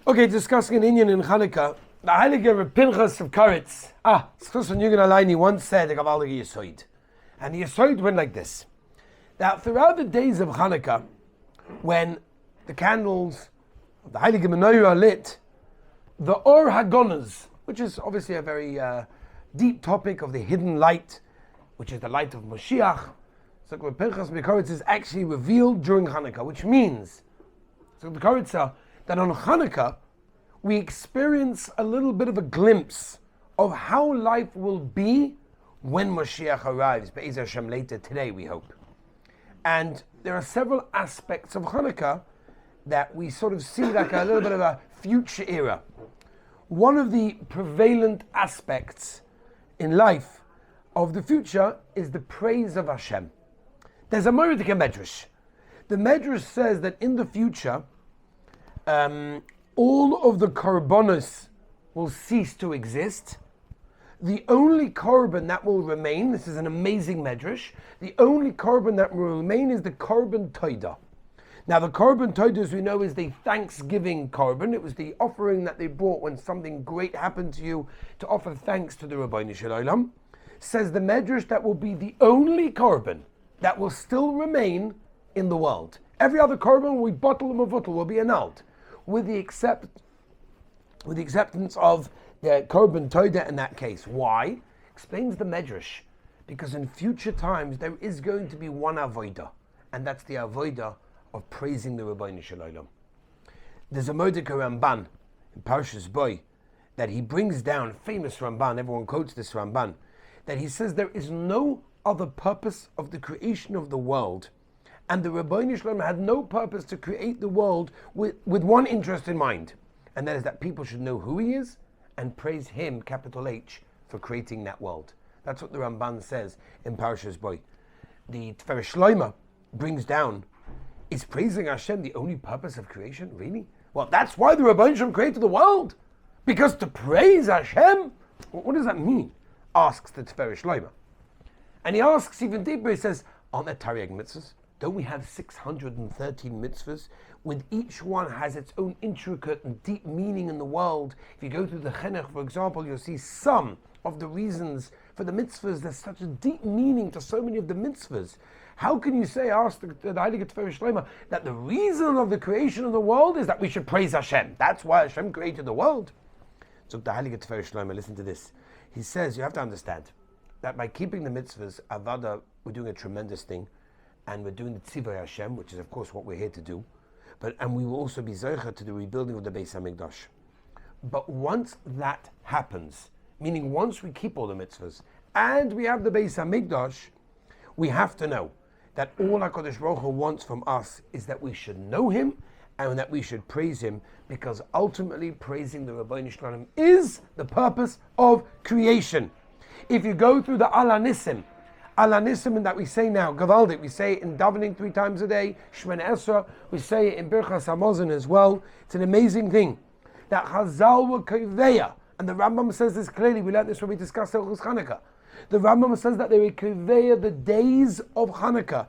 Okay, discussing an Indian in Chanukah, the Heilige Reb Pinchas of Karetz. Schus von Jürgen Aleini once said the Gavaldige Yesod. And the Yesod went like this. That throughout the days of Chanukah, when the candles of the Heilige Menorah are lit, the Or Hagonas, which is obviously a very deep topic of the hidden light, which is the light of Moshiach, so Reb Pinchas of Karetz is actually revealed during Chanukah, which means, so the Karetz that on Chanukah, we experience a little bit of a glimpse of how life will be when Mashiach arrives, Be'ez Hashem later today, we hope. And there are several aspects of Chanukah that we sort of see like a little bit of a future era. One of the prevalent aspects in life of the future is the praise of Hashem. There's a Moedik Medrash. The Medrash says that in the future, all of the korbanos will cease to exist. The only korban that will remain, this is an amazing medrash, the only korban that will remain is the korban toida. Now the korban toida, as we know, is the thanksgiving korban. It was the offering that they brought when something great happened to you to offer thanks to the Rabbeinu Shalom. Says the medrash that will be the only korban that will still remain in the world. Every other korban we bottle and mavutal will be annulled, with the acceptance of the korban toida in that case. Why? Explains the medrash. Because in future times there is going to be one avodah, and that's the avodah of praising the Rabbeinu Shalom. There's a Mordecai Ramban in Parshas Boy that he brings down, famous Ramban, everyone quotes this Ramban, that he says there is no other purpose of the creation of the world, and the Rabbeinu Shalom had no purpose to create the world with one interest in mind, and that is that people should know who he is and praise him, capital H, for creating that world. That's what the Ramban says in Parshas Boy. The Teferet Shloima brings down, is praising Hashem the only purpose of creation? Really? Well, that's why the Rabbeinu Shalom created the world, because to praise Hashem? What does that mean? Asks the Teferet Shloima. And he asks even deeper, he says, aren't there Tariq mitzvahs? Don't we have 613 mitzvahs? With each one has its own intricate and deep meaning in the world. If you go through the Chinuch, for example, you'll see some of the reasons for the mitzvahs. There's such a deep meaning to so many of the mitzvahs. How can you say, ask the Heilige Teferet Shloima, that the reason of the creation of the world is that we should praise Hashem? That's why Hashem created the world. So the Heilige Teferet Shloima, listen to this. He says, you have to understand that by keeping the mitzvahs, Avada, we're doing a tremendous thing. And we're doing the Tzivay Hashem, which is of course what we're here to do. And we will also be Zocher to the rebuilding of the Beis HaMikdash. But once that happens, meaning once we keep all the mitzvahs, and we have the Beis HaMikdash, we have to know that all HaKadosh Baruch Hu wants from us is that we should know Him, and that we should praise Him, because ultimately praising the Rabbeinu Shalom is the purpose of creation. If you go through the Alanissim in that we say now, Gavaldik, we say it in davening 3 times a day, Shemana Esra, we say it in Birchas Hamazon as well. It's an amazing thing. That Chazal were Koveya, and the Rambam says this clearly, we learned this when we discussed Hilchos Chanukah. The Rambam says that they were Koveya the days of Chanukah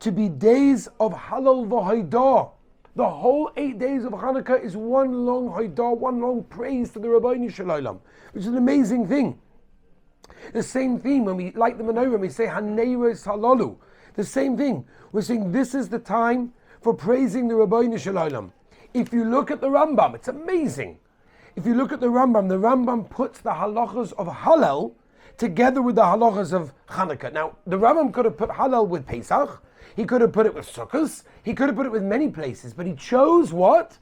to be days of Halal v'Haidah. The whole 8 days of Chanukah is one long Haidah, one long praise to the Rabbeinu Shalom, which is an amazing thing. The same theme when we light the menorah, we say Haneiros Halalu. The same thing. We're saying this is the time for praising the Rabbeinu Shalom. If you look at the Rambam, it's amazing. If you look at the Rambam puts the halachas of Halal together with the halachas of Chanukah. Now, the Rambam could have put Halal with Pesach. He could have put it with Sukkot. He could have put it with many places. But he chose what?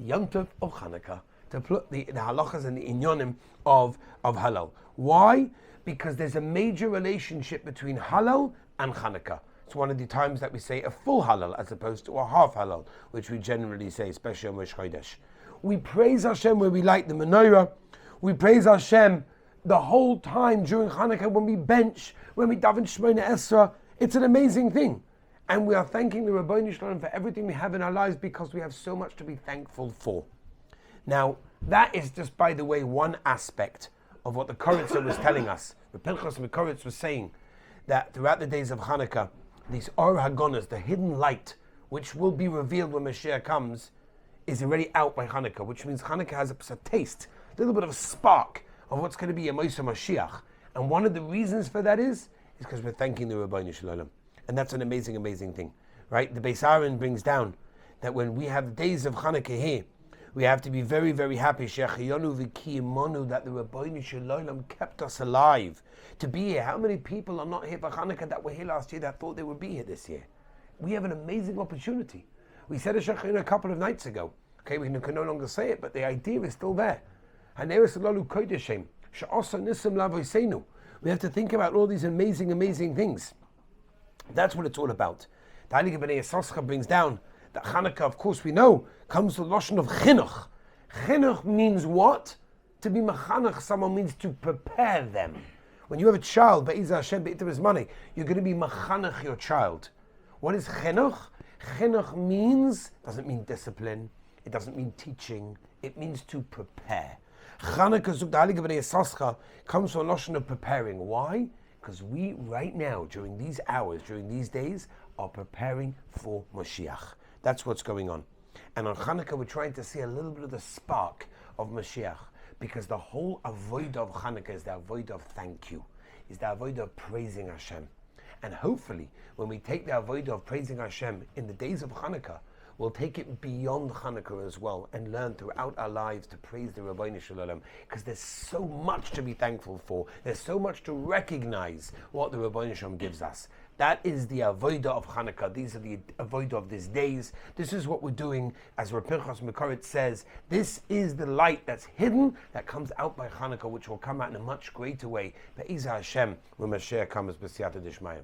Yom Tov of Chanukah, to put the halachas and the inyonim of Halal. Why? Because there's a major relationship between Halal and Chanukah. It's one of the times that we say a full Halal as opposed to a half Halal, which we generally say, especially on Rosh Chodesh. We praise Hashem when we light the menorah. We praise Hashem the whole time during Chanukah when we bench, when we daven Shemona Esra. It's an amazing thing. And we are thanking the Rabbeinu Shalom for everything we have in our lives because we have so much to be thankful for. Now, that is just, by the way, one aspect of what the Koritzer was telling us. The Pinchas Koritz was saying that throughout the days of Chanukah, these Or Hagonas, the hidden light, which will be revealed when Mashiach comes, is already out by Hanukkah, which means Hanukkah has a taste, a little bit of a spark of what's going to be a Moshe Mashiach. And one of the reasons for that is because we're thanking the Rabbeinu Shalom. And that's an amazing, amazing thing, right? The Beis Aaron brings down that when we have days of Hanukkah here, we have to be very, very happy that the Rabbeinu Shalom kept us alive to be here. How many people are not here for Hanukkah that were here last year that thought they would be here this year? We have an amazing opportunity. We said a couple of nights ago. Okay, we can no longer say it, but the idea is still there. We have to think about all these amazing, amazing things. That's what it's all about. The Heilige Bnei Yissaschar brings down that Hanukkah, of course we know, comes to the Lashon of Chinuch. Chinuch means what? To be Machanach, someone means to prepare them. When you have a child, Be'ez Hashem, Be'iter Bizmane, you're going to be Machanach your child. What is Chinuch? Chinuch means, doesn't mean discipline, it doesn't mean teaching, it means to prepare. Chanukah Zug the Heilige Bnei Yissaschar comes from a notion of preparing. Why? Because we right now, during these hours, during these days, are preparing for Mashiach. That's what's going on. And on Chanukah, we're trying to see a little bit of the spark of Mashiach, because the whole Avodah of Chanukah is the Avodah of thank you, is the Avodah of praising Hashem. And hopefully, when we take the Avodah of praising Hashem in the days of Chanukah, we'll take it beyond Chanukah as well and learn throughout our lives to praise the Rabbeinu Shalom, because there's so much to be thankful for. There's so much to recognize what the Rabbeinu Shalom gives us. That is the Avodah of Chanukah. These are the Avodah of these days. This is what we're doing. As Rav Pinchas Mekarit says, this is the light that's hidden that comes out by Chanukah, which will come out in a much greater way. Be'ez Hashem, when Mashiach comes, b'siyata d'shmaya.